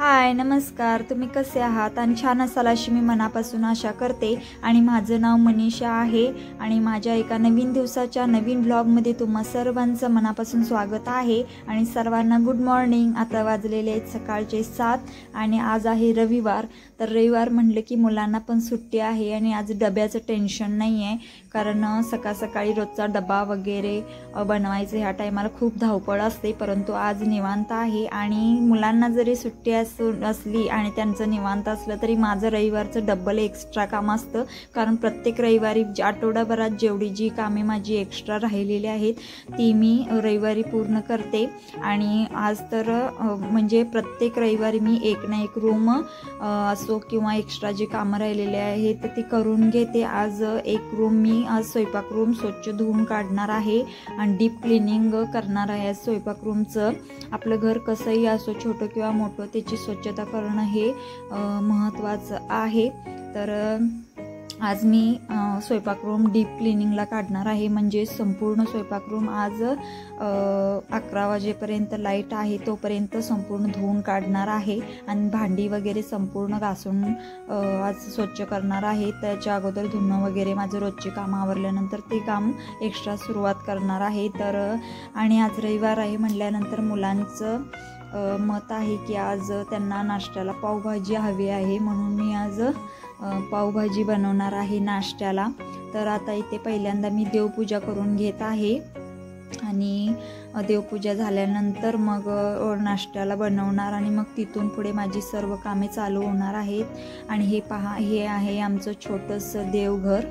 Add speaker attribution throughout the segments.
Speaker 1: हाय नमस्कार, तुम्ही कसे आहात आणि छान असाल अशी मी मनापासून आशा करते। आणि माझं नाव मनीषा आहे आणि माझ्या एका नवीन दिवसाच्या नवीन व्लॉगमध्ये तुम्हा सर्वांचं मनापासून स्वागत आहे। आणि सर्वांना गुड मॉर्निंग। आता वाजलेले आहेत सकाळचे 7 आणि आज आहे रविवार। तर रविवार म्हटलं की मुलांना पण सुट्टी आहे आणि आज डब्याचं टेन्शन नाही आहे, कारण सकाळ सकाळी रोजचा डबा वगैरे बनवायचं ह्या टायमाला खूप धावपळ असते। परंतु आज निवांत आहे आणि मुलांना जरी सुट्टी असली आणि त्यांचं निवांत असलं तरी माझं रविवारचं डबल एक्स्ट्रा काम असतं, कारण प्रत्येक रविवारी आठवडाभरात जेवढी जी कामे माझी एक्स्ट्रा राहिलेली आहेत ती मी रविवारी पूर्ण करते। आणि आज तर म्हणजे प्रत्येक रविवारी मी एक ना एक रूम असो किंवा एक्स्ट्रा जी कामं राहिलेली आहेत तर ती करून घेते। आज एक रूम मी आज स्वयंपाक रूम स्वच्छ धुवून काढणार आहे आणि डीप क्लिनिंग करणार आहे स्वयंपाक रूमचं। आपलं घर कसंही असो छोटं किंवा मोठं त्याची स्वच्छता करणं हे महत्त्वाचं आहे। तर आज मी स्वयंपाक रूम डीप क्लिनिंगला काढणार आहे, म्हणजे संपूर्ण स्वयंपाक रूम आज 11 वाजेपर्यंत लाईट आहे तोपर्यंत संपूर्ण धुवून काढणार आहे आणि भांडी वगैरे संपूर्ण घासून आज स्वच्छ करणार आहे। त्याच्या अगोदर धुणं वगैरे माझं रोजचे काम आवरल्यानंतर ते काम एक्स्ट्रा सुरुवात करणार आहे। तर आणि आज रविवार आहे म्हटल्यानंतर मुलांचं मत आहे की आज त्यांना नाश्त्याला पावभाजी हवी आहे, म्हणून मी आज पावभाजी बनवणार आहे नाश्त्याला। तर आता इथे पहिल्यांदा मी देवपूजा करून घेत आहे आणि देवपूजा झाल्यानंतर मग नाश्त्याला बनवणार आणि मग तिथून पुढे माझी सर्व कामे चालू होणार आहेत। आणि हे पहा, हे आहे आमचं छोटंसं देवघर।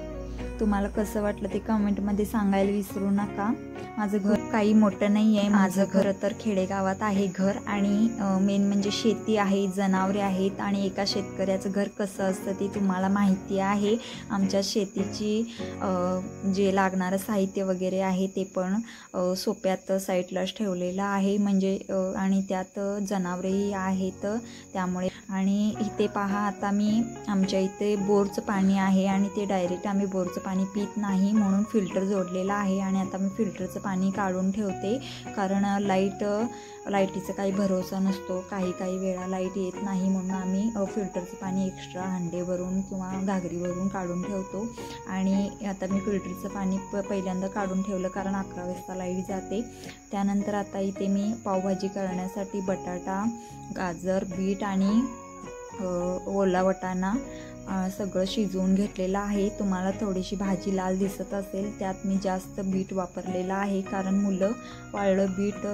Speaker 1: तुम्हाला कसं वाटलं ते कमेंटमध्ये सांगायला विसरू नका। माझं घर काही मोठं नाही आहे, माझं घर तर खेडेगावात आहे घर, आणि मेन म्हणजे शेती आहे, जनावरे आहेत आणि एका शेतकऱ्याचं घर कसं असतं ते तुम्हाला माहिती आहे। आमच्या शेतीची जे लागणारं साहित्य वगैरे आहे ते पण सोप्यात साईडलाच ठेवलेलं आहे, म्हणजे आणि त्यात जनावरेही आहेत त्यामुळे। आणि इथे पहा, आता मी आमच्या इथे बोरचं पाणी आहे आणि ते डायरेक्ट आम्ही बोरचं पाणी पित नाही म्हणून फिल्टर जोडलेलं आहे। आणि आता मी फिल्टरचं पाणी काढून ठेवते, कारण लाईटीचा काही भरोसा नसतो, काही वेळा लाईट येत नाही, म्हणून आम्ही फिल्टरचं पाणी एक्स्ट्रा हांडेभरून किंवा घागरीवरून काढून ठेवतो। आणि आता मी फिल्टरचं पाणी पहिल्यांदा काढून ठेवलं कारण 11 वाजता लाईट जाते। त्यानंतर आता इथे मी पावभाजी करण्यासाठी बटाटा, गाजर, बीट आणि ओला वाटाणा सगळं शिजवून घेतलेलं आहे। तुम्हाला थोडीशी भाजी लाल दिसत असेल, त्यात मी जास्त बीट वापरलेलं आहे, कारण मुलं वाळलं बीट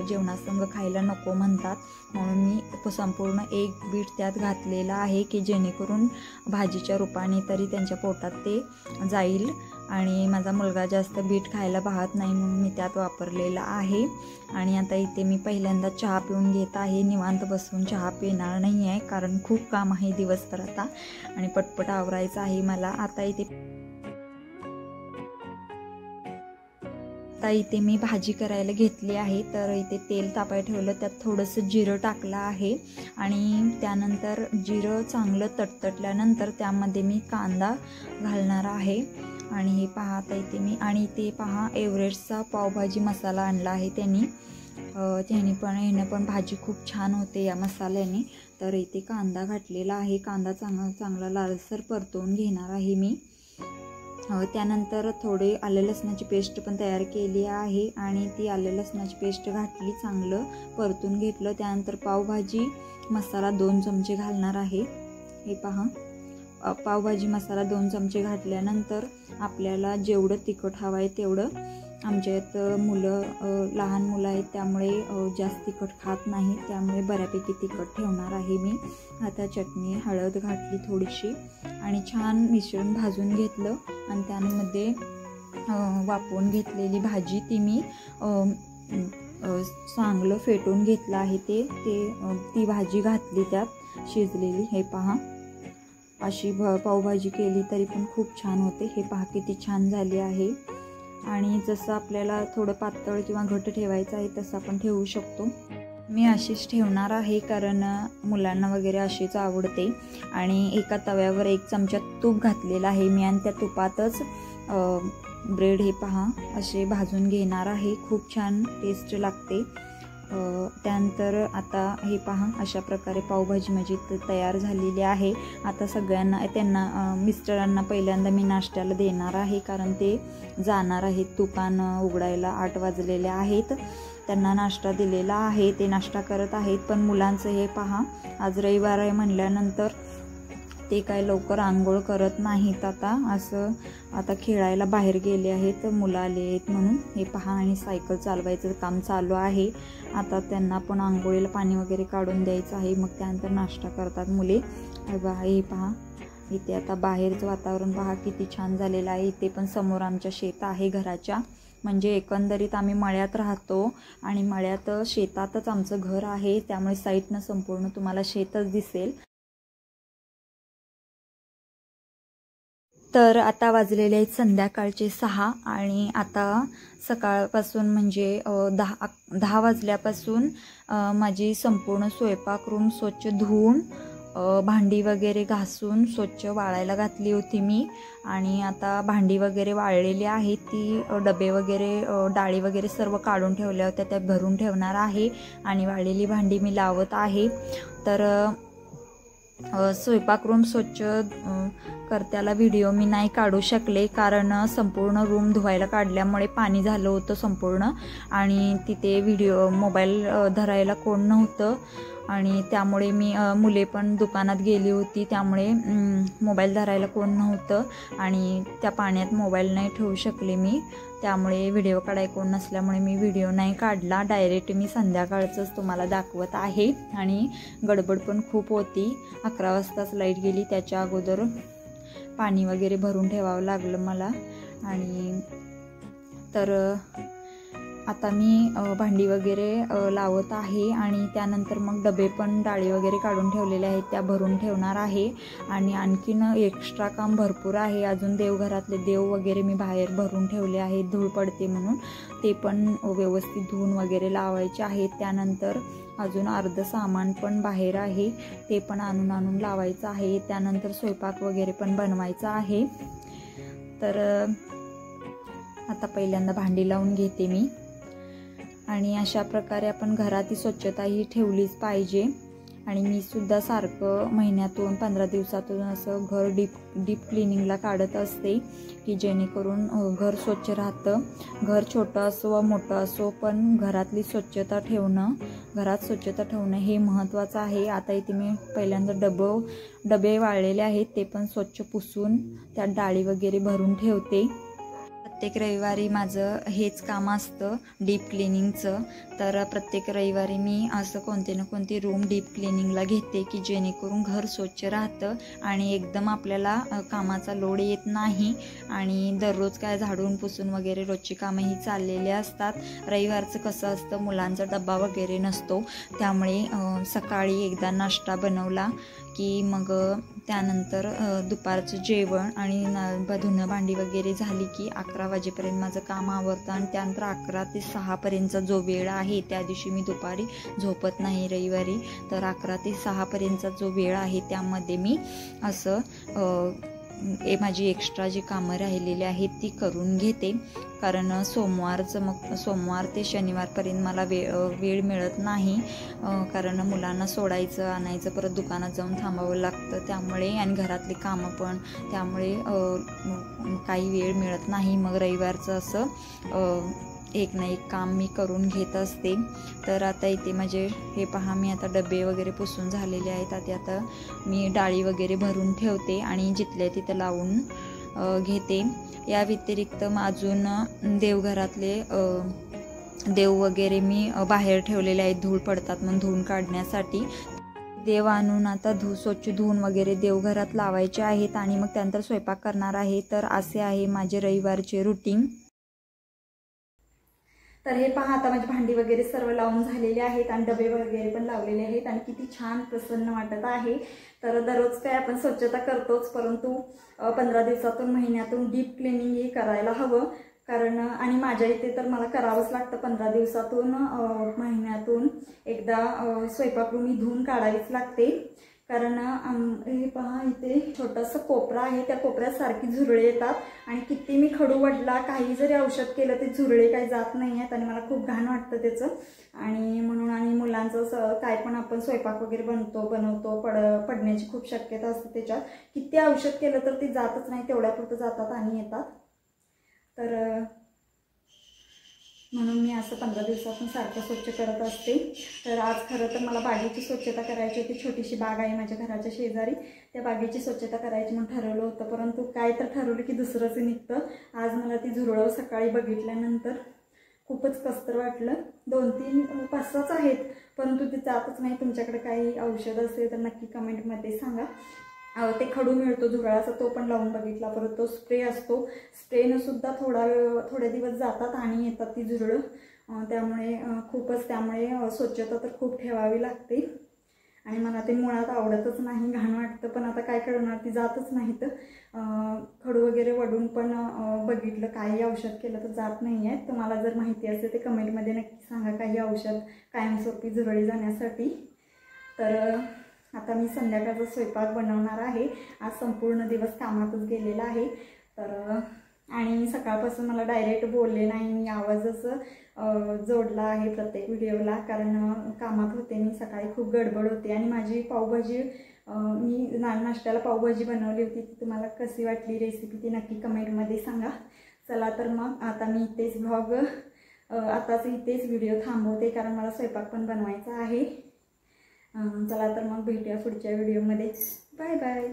Speaker 1: जेवणासंग खायला नको म्हणतात, म्हणून मी संपूर्ण एक बीट त्यात घातलेलं आहे की जेणेकरून भाजीच्या रूपाने तरी त्यांच्या पोटात ते जाईल। आणि माझा मुलगा जास्त बीट खायला पाहत नाही म्हणून मी त्यात वापरलेलं आहे। आणि आता इथे मी पहिल्यांदा चहा पिऊन घेत आहे, निवांत बसून चहा पिणार नाही आहे कारण खूप काम आहे दिवसभर आता आणि पटपट आवरायचं आहे मला। आता इथे मी भाजी करायला घेतली आहे, तर इथे तेल तापायला ठेवलं, त्यात थोडंसं जिरं टाकलं आहे आणि त्यानंतर जिरं चांगलं तडतडल्यानंतर त्यामध्ये मी कांदा घालणार आहे। आणि हे पहा, आता इथे मी आणि ते पहा एव्हरेस्टचा पावभाजी मसाला आणला आहे ह्याने पण भाजी खूप छान होते या मसाल्याने। तर इथे कांदा घातलेला आहे, कांदा चांगला लालसर परतवून घेणार आहे मी। त्यानंतर थोडे आलं लसणाची पेस्ट पण तयार केली आहे आणि ती आलं लसणाची पेस्ट घातली, चांगलं परतून घेतलं। त्यानंतर पावभाजी मसाला 2 चमचे घालणार आहे। हे पहा, पावभाजी मसाला 2 चमचे घातल्यानंतर आपल्याला जेवढं तिखट हवं आहे तेवढं, आमच्यात लहान मुलं आहेत त्यामुळे जास्त तिखट खात नाही, त्यामुळे बऱ्यापैकी तिखट ठेवणार आहे मी। आता चटणी हळद घातली थोडीशी आणि छान मिश्रण भाजून घेतलं आणि त्यामध्ये वाफवून घेतलेली भाजी ती मी चांगलं फेटून घेतलं आहे, ती भाजी घातली त्यात शिजलेली। हे पहा, अशी पावभाजी केली तरी पण खूप छान होते। हे पहा किती छान झाली आहे। आणि जसं आपल्याला थोडं पातळ किंवा घट्ट ठेवायचं आहे तसं आपण ठेवू शकतो। मी अशीच ठेवणार आहे कारण मुलांना वगैरे अशीच आवडते। आणि एका तव्यावर 1 चमचा तूप घातलेला आहे मी आणि त्या तुपातच ब्रेड हे पहा असे भाजून घेणार आहे, खूप छान टेस्ट लागते। त्यानंतर आता हे पहा, अशा प्रकारे पावभाजी माझी तयार झालेली आहे. आता सगळ्यांना त्यांना मिस्टरांना पहिल्यांदा मी नाश्त्याला देणार आहे, कारण ते जाणार आहेत दुकान उघडायला. 8 वाजलेले आहेत. त्यांना नाश्ता दिलेला आहे, ते नाश्ता करत आहेत. पण मुलांचं हे पहा, आज रविवार आहे म्हणल्यानंतर ते काय लवकर आंघोळ करत नाहीत. आता खेळायला बाहेर गेले आहेत, मुलं आले आहेत म्हणून. हे पहा, आणि सायकल चालवायचं काम चालू आहे. आता त्यांना पण आंघोळीला पाणी वगैरे काढून द्यायचं आहे, मग त्यानंतर नाश्ता करतात मुले. हे पहा, इथे आता बाहेरचं वातावरण पहा किती छान झालेलं आहे. इथे पण समोर आमच्या शेत आहे घराच्या. म्हणजे एकंदरीत आम्ही मळ्यात राहतो आणि मळ्यात शेतातच आमचं घर आहे, त्यामुळे साईडनं संपूर्ण तुम्हाला शेतच दिसेल. तर आता वाजलेले आहेत संध्याकाळचे 6 आणि आता सकाळपासून म्हणजे 10 वाजल्यापासून माझी संपूर्ण स्वयंपाक रूम स्वच्छ धुवून भांडी वगैरे घासून स्वच्छ वाळायला घातली होती मी. आणि आता भांडी वगैरे वाळलेली आहेत, ती डबे वगैरे डाळी वगैरे सर्व काढून ठेवल्या होत्या, त्या भरून ठेवणार आहे. आणि वाळलेली भांडी मी लावत आहे. तर स्वयंपाक रूम स्वच्छ करत्याला व्हिडिओ मी नाही काढू शकले, कारण संपूर्ण रूम धुवायला काढल्यामुळे पाणी झालं होतं संपूर्ण, आणि तिथे मोबाईल धरायला कोण नव्हतं. आणि त्यामुळे मी मुले पण दुकानात गेली होती, त्यामुळे मोबाईल धरायला कोण नव्हतं आणि त्या पाण्यात मोबाईल नाही ठेवू शकले मी. त्यामुळे व्हिडिओ काढाय कोण नसल्यामुळे मी व्हिडिओ नाही काढला. डायरेक्ट मी संध्याकाळचंच तुम्हाला दाखवत आहे. आणि गडबड पण खूप होती. 11 वाजताच लाईट गेली, त्याच्या अगोदर पाणी वगैरे भरून ठेवावं लागलं मला. आणि तर आता मी भांडी वगैरे लावत आहे आणि त्यानंतर मग डबे पण डाळी वगैरे काढून ठेवलेले आहेत, त्या भरून ठेवणार आहे. आणि आणखीन एक्स्ट्रा काम भरपूर आहे. अजून देवघरातले देव वगैरे मी बाहेर भरून ठेवले आहेत, धूळ पडते म्हणून. ते पण व्यवस्थित धुवून वगैरे लावायचे आहेत. त्यानंतर अजून अर्ध सामान पण बाहेर आहे, ते पण आणून लावायचं आहे. त्यानंतर स्वयंपाक वगैरे पण बनवायचा आहे. तर आता पहिल्यांदा भांडी लावून घेते मी. आणि अशा प्रकारे आपण घरात स्वच्छता ही ठेवलीच पाहिजे. आणि मी सुद्धा सारखं महिन्यातून 15 दिवसातून असं घर डीप क्लिनिंगला काढत असते, की जेणेकरून घर स्वच्छ राहतं. घर छोटं असो वा मोठं असो, पण घरातली स्वच्छता ठेवणं, घरात स्वच्छता ठेवणं हे महत्त्वाचं आहे. आता इथे मी पहिल्यांदा डबे वाळलेले आहेत, ते पण स्वच्छ पुसून त्यात डाळी वगैरे भरून ठेवते. प्रत्येक रविवारी माझं हेच काम असतं, डीप क्लिनिंगचं. तर प्रत्येक रविवारी मी असं कोणते ना कोणती रूम डीप क्लिनिंगला घेते, की जेणेकरून घर स्वच्छ राहतं आणि एकदम आपल्याला कामाचा लोड येत नाही. आणि दररोज काय झाडून पुसून वगैरे रोजची कामं ही चाललेली असतात. रविवारचं कसं असतं, मुलांचा डब्बा वगैरे नसतो, त्यामुळे सकाळी एकदा नाश्ता बनवला की मग त्यानंतर दुपारचं जेवण आणि धुणं भांडी वगैरे झाली की 11 वाजेपर्यंत माझं काम आवरतं. आणि त्यानंतर 11 ते 6 पर्यंतचा जो वेळ आहे, त्या दिवशी मी दुपारी झोपत नाही रविवारी. तर 11 ते 6 पर्यंतचा जो वेळ आहे, त्यामध्ये मी असं माझी एक्स्ट्रा जी कामं राहिलेली आहेत ती करून घेते. कारण सोमवार ते शनिवारपर्यंत मला वेळ मिळत नाही, कारण मुलांना सोडायचं आणायचं, परत दुकानात जाऊन थांबावं लागतं, त्यामुळे आणि घरातली कामं पण, त्यामुळे काही वेळ मिळत नाही. मग रविवारचं असं एक ना एक काम मी करून घेत असते. तर आता इथे माझे हे पहा, मी आता डबे वगैरे पुसून झालेले आहेत. आता मी डाळी वगैरे भरून ठेवते आणि जिथल्या तिथं लावून घेते. या व्यतिरिक्त अजून देवघरातले देव वगैरे मी बाहेर ठेवलेले आहेत, धूळ पडतात म्हणून धुवून काढण्यासाठी. देव आणून आता स्वच्छ धुवून वगैरे देवघरात लावायचे आहेत आणि मग त्यानंतर स्वयंपाक करणार आहे. तर असे आहे माझे रविवारचे रुटीन. तर हे पहा, आता माझी भांडी वगैरे सर्व लावून झालेले आहेत आणि डबे वगैरे पण लावलेले आहेत आणि किती छान प्रसन्न वाटत आहे. तर दररोज काय आपण स्वच्छता करतोच, परंतु 15 दिवसातून महिन्यातून डीप क्लिनिंग हे करायला हवं. कारण आणि माझ्या इथे तर मला करावंच लागतं. 15 दिवसातून महिन्यातून एकदा स्वयंपाकरूम ही धुवून काढावीच लागते, कारण हे पहा इथे छोटंसं कोपरा आहे, त्या कोपऱ्यात सारखी झुरळे येतात आणि किती मी खडू वडला काही जरी औषध केलं ते झुरळे काही जात नाही आहेत आणि मला खूप घाण वाटतं त्याचं. आणि म्हणून आणि मुलांचं काय पण आपण स्वयंपाक वगैरे बनवतो पडण्याची खूप शक्यता असते त्याच्यात. किती औषध केलं तर ते जातच नाही, तेवढ्यापुरतं जातात आणि येतात. तर म्हणून मी असं 15 दिवसातून सारखं स्वच्छ करत असते. तर आज खरं तर मला बागेची स्वच्छता करायची होती. छोटीशी बाग आहे माझ्या घराच्या शेजारी, त्या बागेची स्वच्छता करायची म्हणून ठरवलं होतं, परंतु काय तर ठरवलं की दुसरंच निघतं. आज मला ती झुरळं सकाळी बघितल्यानंतर खूपच कसतर वाटलं. 2-3 5-6च आहेत, परंतु ते जातच नाही. तुमच्याकडे काही औषध असेल तर नक्की कमेंटमध्ये सांगा. ते खडू मिळतो झुरळाचा, तो पण लावून बघितला. परत तो स्प्रे असतो, स्प्रेनं सुद्धा थोडे दिवस जातात आणि येतात ती झुरळं. त्यामुळे स्वच्छता तर खूप ठेवावी लागते आणि मला ते मुळात आवडतच नाही, घाण वाटतं. पण आता काय करणार, ती जातच नाही. तर खडू वगैरे वडून पण बघितलं, काही औषध केलं तर जात नाही आहे. तुम्हाला जर माहिती असेल ते कमेंटमध्ये नक्की सांगा, काही औषध कायमस्वरूपी झुरळी जाण्यासाठी. तर आता मी संध्याकाळचा स्वयंपाक बनवणार आहे. आज संपूर्ण दिवस कामातच गेलेला आहे. तर आणि सकाळपासून मला डायरेक्ट बोलले नाही, मी आवाजच जोडला आहे प्रत्येक व्हिडिओला, कारण कामात होते मी. सकाळी खूप गडबड होती आणि माझी पावभाजी, मी नाश्त्याला पावभाजी बनवली होती. ती तुम्हाला कशी वाटली रेसिपी ती नक्की कमेंटमध्ये सांगा. चला तर मग आता मी इथेच इथेच व्हिडिओ थांबवते, कारण मला स्वयंपाक पण बनवायचा आहे. चला तर मग भेटूया पुढच्या व्हिडिओमध्ये. Bye bye.